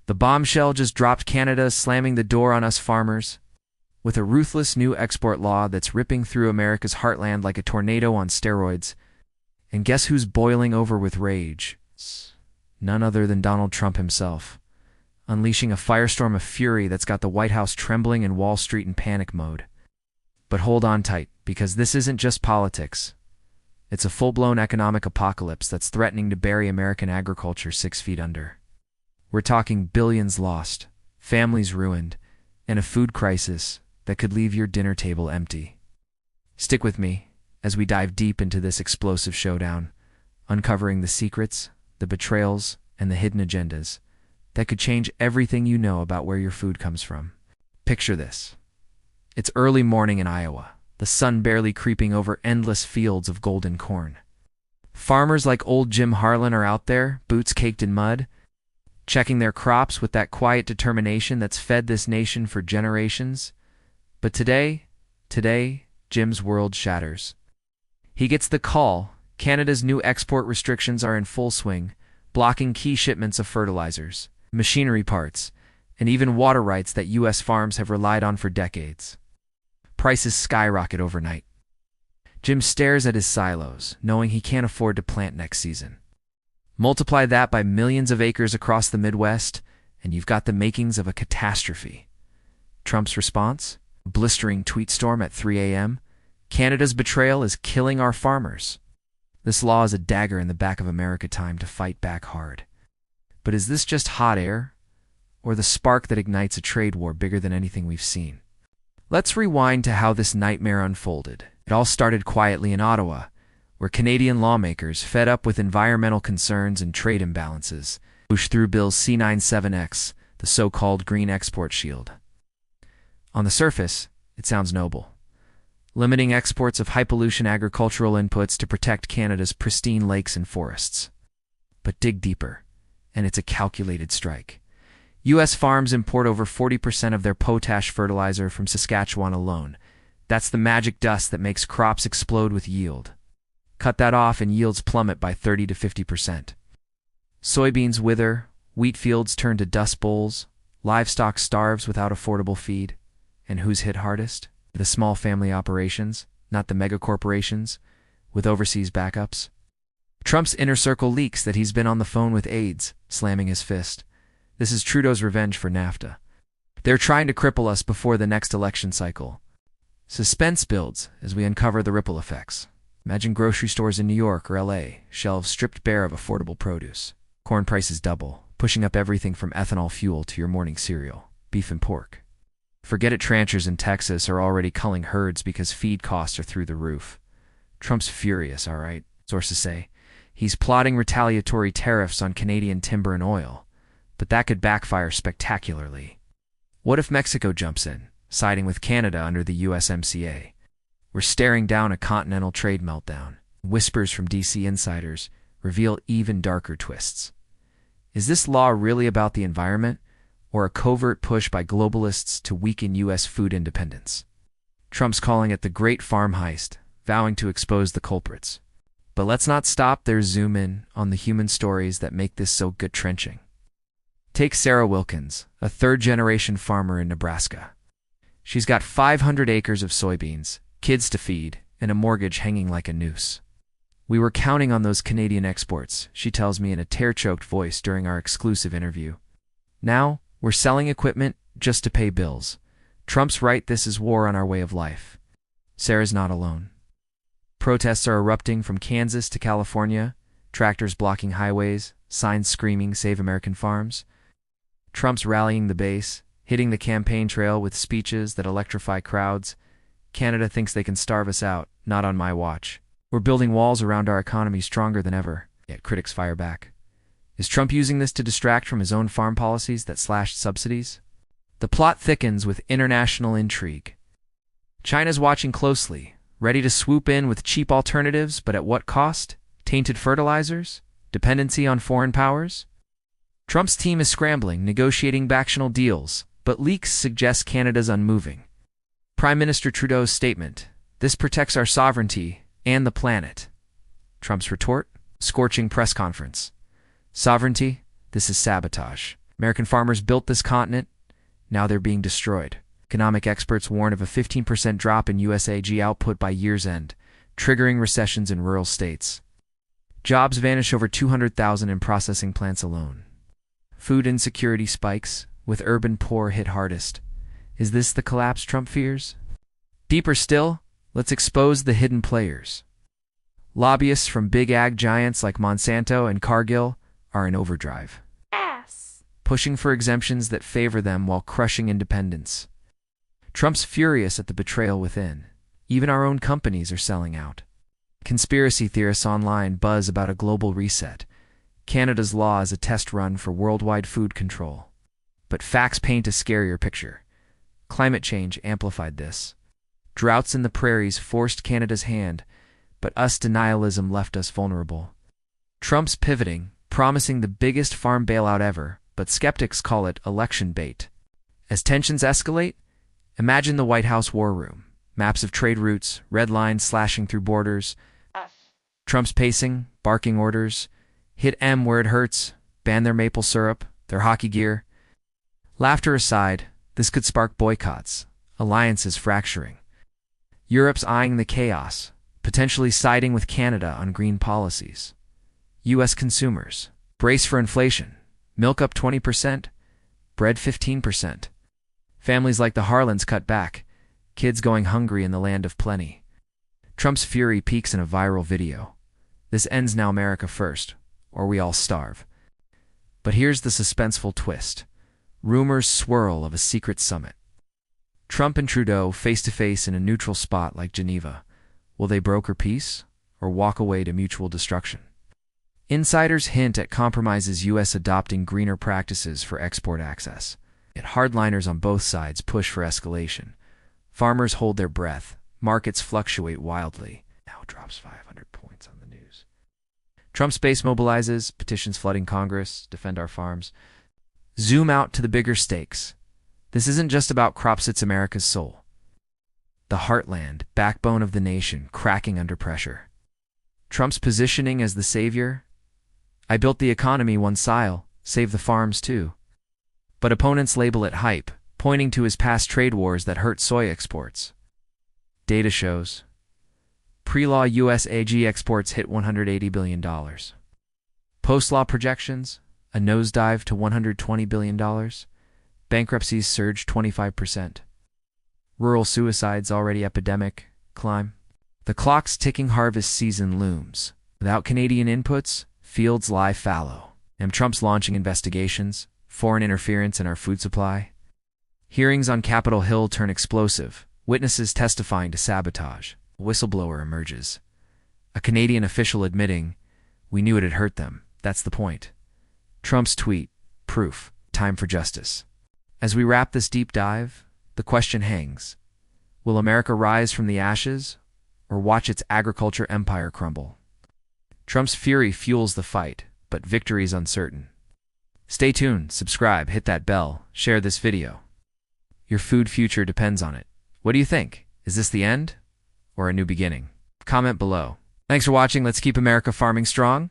The bombshell just dropped. Canada slamming the door on us farmers with a ruthless new export law that's ripping through America's heartland like a tornado on steroids. And guess who's boiling over with rage? None other than Donald Trump himself, unleashing a firestorm of fury that's got the White House trembling and Wall Street in panic mode. But hold on tight, because this isn't just politics. It's a full-blown economic apocalypse that's threatening to bury American agriculture 6 feet under. We're talking billions lost, families ruined, and a food crisis that could leave your dinner table empty. Stick with me as we dive deep into this explosive showdown, uncovering the secrets, the betrayals, and the hidden agendas that could change everything you know about where your food comes from. Picture this. It's early morning in Iowa, the sun barely creeping over endless fields of golden corn. Farmers like old Jim Harlan are out there, boots caked in mud, checking their crops with that quiet determination that's fed this nation for generations. But today, Jim's world shatters. He gets the call. Canada's new export restrictions are in full swing, blocking key shipments of fertilizers, machinery parts, and even water rights that U.S. farms have relied on for decades. Prices skyrocket overnight. Jim stares at his silos, knowing he can't afford to plant next season. Multiply that by millions of acres across the Midwest, and you've got the makings of a catastrophe. Trump's response? A blistering tweet storm at 3 a.m. Canada's betrayal is killing our farmers. This law is a dagger in the back of America. Time to fight back hard. But is this just hot air, or the spark that ignites a trade war bigger than anything we've seen? Let's rewind to how this nightmare unfolded. It all started quietly in Ottawa, where Canadian lawmakers, fed up with environmental concerns and trade imbalances, pushed through Bill C-97X, the so-called Green Export Shield. On the surface, it sounds noble, limiting exports of high-pollution agricultural inputs to protect Canada's pristine lakes and forests. But dig deeper, and it's a calculated strike. U.S. farms import over 40% of their potash fertilizer from Saskatchewan alone. That's the magic dust that makes crops explode with yield. Cut that off and yields plummet by 30 to 50%. Soybeans wither, wheat fields turn to dust bowls, livestock starves without affordable feed. And who's hit hardest? The small family operations, not the megacorporations, with overseas backups. Trump's inner circle leaks that he's been on the phone with aides, slamming his fist. This is Trudeau's revenge for NAFTA. They're trying to cripple us before the next election cycle. Suspense builds as we uncover the ripple effects. Imagine grocery stores in New York or LA, shelves stripped bare of affordable produce. Corn prices double, pushing up everything from ethanol fuel to your morning cereal, beef and pork. Forget it, ranchers in Texas are already culling herds because feed costs are through the roof. Trump's furious, all right, sources say. He's plotting retaliatory tariffs on Canadian timber and oil, but that could backfire spectacularly. What if Mexico jumps in, siding with Canada under the USMCA? We're staring down a continental trade meltdown. Whispers from DC insiders reveal even darker twists. Is this law really about the environment, or a covert push by globalists to weaken U.S. food independence? Trump's calling it the Great Farm Heist, vowing to expose the culprits. But let's not stop there. Zoom in on the human stories that make this so gut-wrenching. Take Sarah Wilkins, a third-generation farmer in Nebraska. She's got 500 acres of soybeans, kids to feed, and a mortgage hanging like a noose. We were counting on those Canadian exports, she tells me in a tear-choked voice during our exclusive interview. Now, we're selling equipment just to pay bills. Trump's right, this is war on our way of life. Sarah's not alone. Protests are erupting from Kansas to California, tractors blocking highways, signs screaming "Save American Farms." Trump's rallying the base, hitting the campaign trail with speeches that electrify crowds. Canada thinks they can starve us out, not on my watch. We're building walls around our economy stronger than ever. Yet critics fire back. Is Trump using this to distract from his own farm policies that slashed subsidies? The plot thickens with international intrigue. China's watching closely, ready to swoop in with cheap alternatives, but at what cost? Tainted fertilizers? Dependency on foreign powers? Trump's team is scrambling, negotiating bactional deals, but leaks suggest Canada's unmoving. Prime Minister Trudeau's statement, "This protects our sovereignty and the planet." Trump's retort, scorching press conference. "Sovereignty? This is sabotage. American farmers built this continent. Now they're being destroyed. Economic experts warn of a 15% drop in US ag output by year's end, triggering recessions in rural states. Jobs vanish, over 200,000 in processing plants alone. Food insecurity spikes, with urban poor hit hardest. Is this the collapse Trump fears? Deeper still, let's expose the hidden players. Lobbyists from big ag giants like Monsanto and Cargill are in overdrive, pushing for exemptions that favor them while crushing independence. Trump's furious at the betrayal within. Even our own companies are selling out. Conspiracy theorists online buzz about a global reset. Canada's law is a test run for worldwide food control. But facts paint a scarier picture. Climate change amplified this. Droughts in the prairies forced Canada's hand, but US denialism left us vulnerable. Trump's pivoting, promising the biggest farm bailout ever, but skeptics call it election bait. As tensions escalate, imagine the White House war room. Maps of trade routes, red lines slashing through borders. Trump's pacing, barking orders. Hit M where it hurts, ban their maple syrup, their hockey gear. Laughter aside, this could spark boycotts, alliances fracturing. Europe's eyeing the chaos, potentially siding with Canada on green policies. US consumers, brace for inflation. Milk up 20%, bread 15%. Families like the Harlans cut back, kids going hungry in the land of plenty. Trump's fury peaks in a viral video. This ends now America first, or we all starve. But here's the suspenseful twist. Rumors swirl of a secret summit. Trump and Trudeau face-to-face in a neutral spot like Geneva. Will they broker peace, or walk away to mutual destruction? Insiders hint at compromises, US adopting greener practices for export access. Yet hardliners on both sides push for escalation. Farmers hold their breath. Markets fluctuate wildly. Now drops 500 points on the news. Trump's base mobilizes, petitions flooding Congress, defend our farms. Zoom out to the bigger stakes. This isn't just about crops, it's America's soul. The heartland, backbone of the nation, cracking under pressure. Trump's positioning as the savior? I built the economy one style, save the farms too. But opponents label it hype, pointing to his past trade wars that hurt soy exports. Data shows pre-law US ag exports hit $180 billion. Post-law projections, a nosedive to $120 billion. Bankruptcies surged 25%. Rural suicides already epidemic, climb. The clock's ticking, harvest season looms. Without Canadian inputs, fields lie fallow. And Trump's launching investigations, foreign interference in our food supply. Hearings on Capitol Hill turn explosive, witnesses testifying to sabotage. A whistleblower emerges. A Canadian official admitting, "We knew it had hurt them, that's the point." Trump's tweet, proof, time for justice. As we wrap this deep dive, the question hangs. Will America rise from the ashes, or watch its agriculture empire crumble? Trump's fury fuels the fight, but victory is uncertain. Stay tuned, subscribe, hit that bell, share this video. Your food future depends on it. What do you think? Is this the end, or a new beginning? Comment below. Thanks for watching. Let's keep America farming strong.